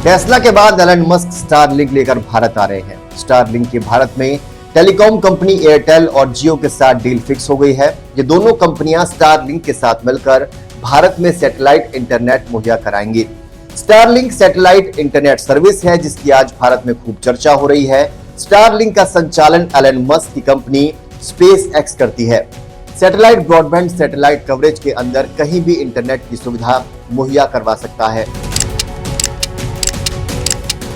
Tesla के बाद Elon Musk Starlink लेकर भारत आ रहे हैं। स्टारलिंक की भारत में टेलीकॉम कंपनी एयरटेल और जियो के साथ डील फिक्स हो गई है। ये दोनों कंपनियां स्टारलिंक के साथ मिलकर भारत में सैटेलाइट इंटरनेट मुहैया कराएंगी। स्टारलिंक सैटेलाइट इंटरनेट सर्विस है जिसकी आज भारत में खूब चर्चा हो रही है। स्टारलिंक का संचालन एलन मस्क की कंपनी स्पेस एक्स करती है। सैटेलाइट ब्रॉडबैंड सैटेलाइट कवरेज के अंदर कहीं भी इंटरनेट की सुविधा मुहैया करवा सकता है।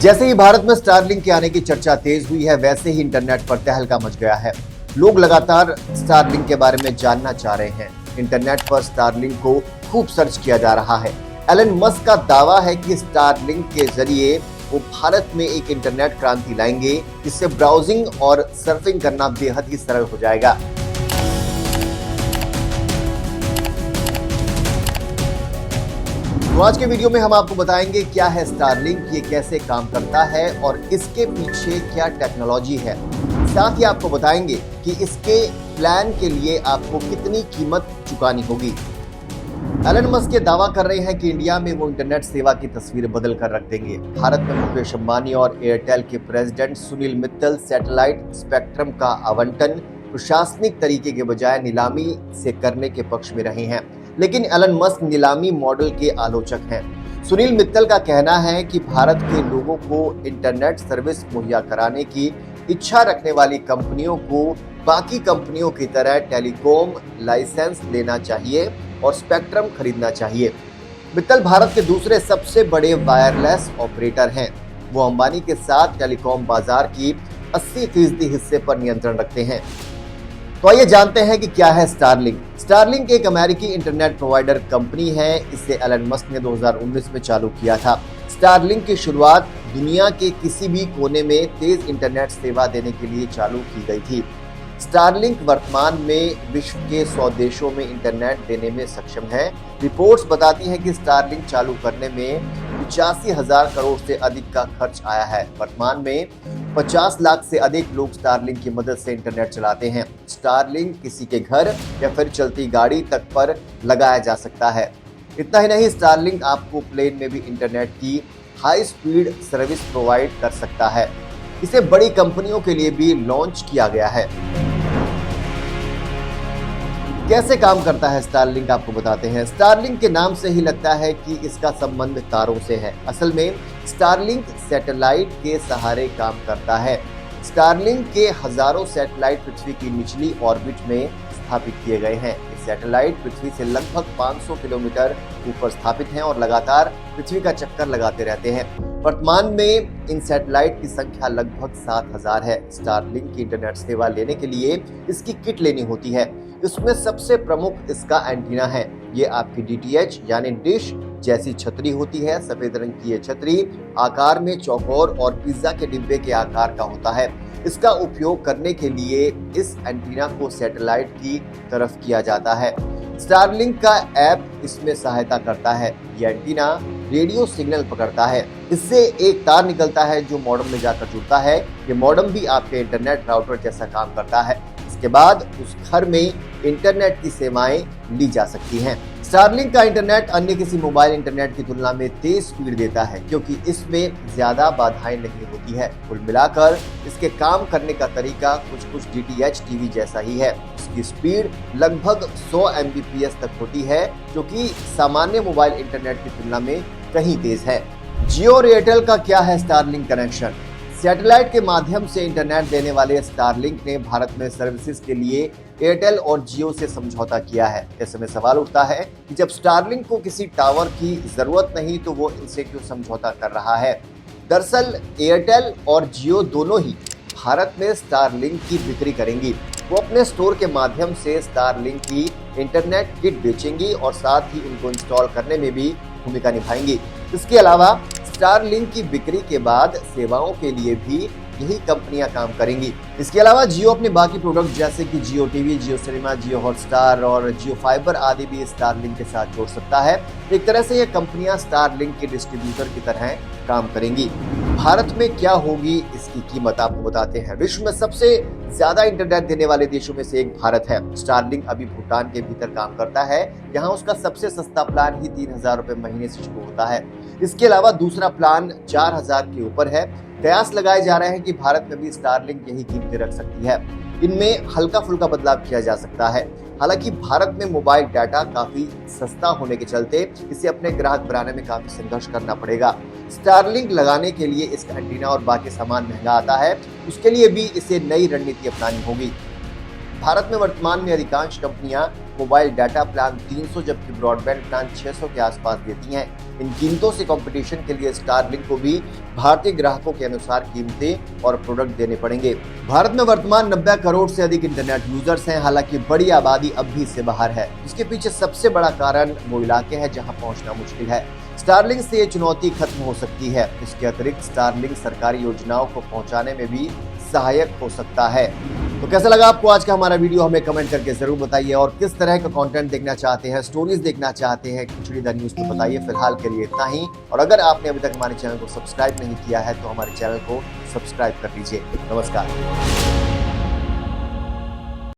जैसे ही भारत में स्टारलिंक के आने की चर्चा तेज हुई है, वैसे ही इंटरनेट पर तहलका मच गया है। लोग लगातार स्टारलिंक के बारे में जानना चाह रहे हैं। इंटरनेट पर स्टारलिंक को खूब सर्च किया जा रहा है। एलन मस्क का दावा है कि स्टारलिंक के जरिए वो भारत में एक इंटरनेट क्रांति लाएंगे, जिससे ब्राउजिंग और सर्फिंग करना बेहद ही सरल हो जाएगा। तो आज के वीडियो में हम आपको बताएंगे क्या है स्टारलिंक, ये कैसे काम करता है और इसके पीछे क्या टेक्नोलॉजी है। साथ ही आपको बताएंगे कि इसके प्लान के लिए आपको कितनी कीमत चुकानी होगी। एलन मस्क ये दावा कर रहे हैं कि इंडिया में वो इंटरनेट सेवा की तस्वीर बदल कर रख देंगे। भारत में मुकेश अंबानी और एयरटेल के president Sunil Mittal satellite spectrum का आवंटन प्रशासनिक तरीके के बजाय नीलामी से करने के पक्ष में रहे हैं, लेकिन एलन मस्क नीलामी मॉडल के आलोचक हैं। सुनील मित्तल का कहना है कि भारत के लोगों को इंटरनेट सर्विस मुहैया कराने की इच्छा रखने वाली कंपनियों को बाकी कंपनियों की तरह टेलीकॉम लाइसेंस लेना चाहिए और स्पेक्ट्रम खरीदना चाहिए। मित्तल भारत के दूसरे सबसे बड़े वायरलेस ऑपरेटर हैं। वो अंबानी के साथ टेलीकॉम बाजार की 80% हिस्से पर नियंत्रण रखते हैं। तो आइए जानते हैं कि क्या है स्टारलिंक। स्टारलिंक एक अमेरिकी इंटरनेट प्रोवाइडर कंपनी है। इसे एलन मस्क ने 2019 में चालू किया था। स्टारलिंक की शुरुआत दुनिया के किसी भी कोने में तेज इंटरनेट सेवा देने के लिए चालू की गई थी। स्टारलिंक वर्तमान में विश्व के 100 देशों में इंटरनेट देने में सक्षम है। रिपोर्ट्स बताती हैं कि स्टारलिंक चालू करने में 85,000 करोड़ से अधिक का खर्च आया है। वर्तमान में 50 लाख से अधिक लोग स्टारलिंक की मदद से इंटरनेट चलाते हैं। स्टारलिंक किसी के घर या फिर चलती गाड़ी तक पर लगाया जा सकता है। इतना ही नहीं, स्टारलिंक आपको प्लेन में भी इंटरनेट की हाई स्पीड सर्विस प्रोवाइड कर सकता है। इसे बड़ी कंपनियों के लिए भी लॉन्च किया गया है। कैसे काम करता है स्टारलिंक आपको बताते हैं। स्टारलिंक के नाम से ही लगता है कि इसका संबंध तारों से है। असल में स्टारलिंक सैटेलाइट के सहारे काम करता है। स्टारलिंक के हजारों सैटेलाइट पृथ्वी की निचली ऑर्बिट में स्थापित किए गए हैं। ये सैटेलाइट पृथ्वी से लगभग 500 किलोमीटर ऊपर स्थापित हैं और लगातार पृथ्वी का चक्कर लगाते रहते हैं। वर्तमान में इन सैटेलाइट की संख्या लगभग 7,000 है। स्टारलिंक की इंटरनेट सेवा लेने के लिए इसकी किट लेनी होती है। इसमें सबसे प्रमुख इसका एंटीना है। ये आपकी DTH यानी डिश जैसी छतरी होती है। सफेद रंग की ये छतरी आकार में चौकोर और पिज्जा के डिब्बे के आकार का होता है। इसका उपयोग करने के लिए इस एंटीना को सैटेलाइट की तरफ किया जाता है। स्टारलिंक का ऐप इसमें सहायता करता है। यह एंटीना रेडियो सिग्नल पकड़ता है। इससे एक तार निकलता है जो मॉडेम में जाकर जुड़ता है। ये मॉडेम भी आपके इंटरनेट राउटर जैसा काम करता है। इसके बाद उस घर में इंटरनेट की सेवाएं ली जा सकती हैं। स्टारलिंक का इंटरनेट अन्य किसी मोबाइल इंटरनेट की तुलना में तेज स्पीड देता है, क्योंकि इसमें ज्यादा बाधाएं नहीं होती है। कुल मिलाकर इसके काम करने का तरीका कुछ DTH टीवी जैसा ही है। इसकी स्पीड लगभग 100 Mbps तक होती है, जो कि सामान्य मोबाइल इंटरनेट की तुलना में कहीं तेज है। जियो और एयरटेल का क्या है स्टारलिंक कनेक्शन। सैटेलाइट के माध्यम से इंटरनेट देने वाले स्टारलिंक ने भारत में सर्विसेज के लिए एयरटेल और जियो से समझौता किया है। ऐसे में सवाल उठता है कि जब स्टारलिंक को किसी टावर की जरूरत नहीं तो वो इनसे क्यों समझौता कर रहा है। दरअसल एयरटेल और जियो दोनों ही भारत में स्टारलिंक की बिक्री करेंगी। वो अपने स्टोर के माध्यम से स्टारलिंक की इंटरनेट किट बेचेंगी और साथ ही उनको इंस्टॉल करने में भी भूमिका निभाएंगी। इसके अलावा स्टारलिंक की बिक्री के बाद सेवाओं के लिए भी यही कंपनियां काम करेंगी। इसके अलावा जियो अपने बाकी प्रोडक्ट जैसे कि जियो टीवी, जियो सिनेमा, जियो हॉटस्टार और जियो फाइबर आदि भी स्टारलिंक के साथ जोड़ सकता है। एक तरह से ये कंपनियां स्टारलिंक के डिस्ट्रीब्यूटर की तरह काम करेंगी। भारत में क्या होगी इसकी कीमत आपको बताते हैं। विश्व में सबसे ज्यादा इंटरनेट देने वाले देशों में से एक भारत है। स्टारलिंक अभी भूटान के भीतर काम करता है। यहाँ उसका सबसे सस्ता प्लान ही 3,000 रुपए महीने से शुरू होता है। इसके अलावा दूसरा प्लान 4000 के ऊपर है। कयास लगाए जा रहे हैं कि भारत में भी स्टारलिंक यही कीमतें रख सकती है। इनमें हल्का फुल्का बदलाव किया जा सकता है। हालांकि भारत में मोबाइल डाटा काफी सस्ता होने के चलते इसे अपने ग्राहक बनाने में काफी संघर्ष करना पड़ेगा। स्टारलिंक लगाने के लिए इसका एंटीना और बाकी सामान महंगा आता है, उसके लिए भी इसे नई रणनीति अपनानी होगी। भारत में वर्तमान में अधिकांश कंपनियां मोबाइल डाटा प्लान 300 जबकि ब्रॉडबैंड प्लान 600 के आसपास देती हैं। इन कीमतों से कंपटीशन के लिए स्टारलिंक को भी भारतीय ग्राहकों के अनुसार कीमतें और प्रोडक्ट देने पड़ेंगे। भारत में वर्तमान 90 करोड़ से अधिक इंटरनेट यूजर्स हैं। हालांकि बड़ी आबादी अब भी इससे बाहर है। इसके पीछे सबसे बड़ा कारण वो इलाके हैं जहां पहुंचना मुश्किल है। स्टारलिंक से ये चुनौती खत्म हो सकती है। इसके अतिरिक्त स्टारलिंक सरकारी योजनाओं को पहुंचाने में भी सहायक हो सकता है। तो कैसा लगा आपको आज का हमारा वीडियो, हमें कमेंट करके जरूर बताइए। और किस तरह का कंटेंट देखना चाहते हैं, स्टोरीज देखना चाहते हैं खिचड़ी द न्यूज़, तो बताइए। फिलहाल के लिए इतना ही। और अगर आपने अभी तक हमारे चैनल को सब्सक्राइब नहीं किया है तो हमारे चैनल को सब्सक्राइब कर लीजिए। नमस्कार।